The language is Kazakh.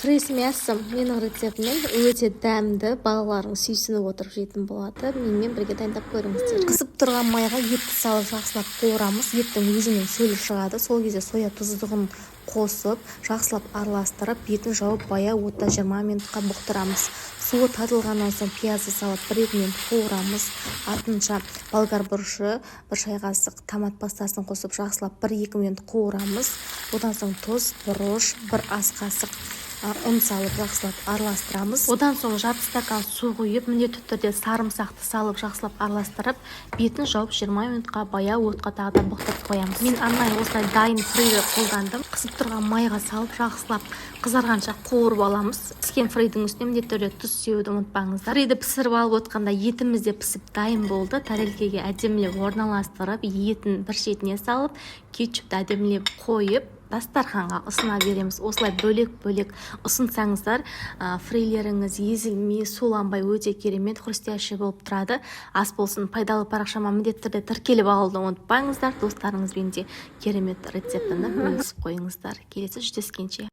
Фрейс мясом менің рецептіммен өте дәмді, балаларың сүйсініп отырып жейтін болады. Менімен бірге дайындап көріңіздер. Қысып тұрған майға етті салып жақсылап қуырамыз. Еттің өзінен сөлі шығады. Сол кезде соя тұздығын қосып, жақсылап араластырып, бетін жауып баяу отта 20 минутқа бұқтырамыз. Суы татылғаннан соң пиязды салып 1-2 минут қуырамыз. Артынша болгар бұрышы, 1 шай қасық томат пастасын қосып жақсылап 1-2 минут қуырамыз. Одан соң тұз, бұрыш, 1 ас қасық ұн салып жақсылап араластырамыз. Одан соң жарты стакан су құйып, міндетті түрде сарымсақты салып жақсылап араластырып, бетін жауып 20 минутқа баяу отқа тағы да бұқтырып қоямыз. Мен арнайы осылай дайын фрейді қолдандым. Қысып тұрған майға салып жақсылап қызарғанша қуырып аламыз. Піскен фрейдің үстіне міндетті түрде тұз сеуді ұмытпаңыздар. Фрейді пісіріп алып отқанда етіміз де пісіп дайын болды. Тарелкеге әдемілеп орналастырып, етін бір шетіне салып, кетчупты әдемілеп қойып, дастарханға ұсына береміз. Осылай бөлек-бөлек ұсынсаңыздар, фрейлеріңіз езілмей, суланбай өте керемет хрустящий болып тұрады. Ас болсын, пайдалы парақшама міндетті түрде тіркеліп алуды ұмытпаңыздар. Достарыңызбен де керемет рецептіні бөлісіп қойыңыздар. Келесі жүздескенше.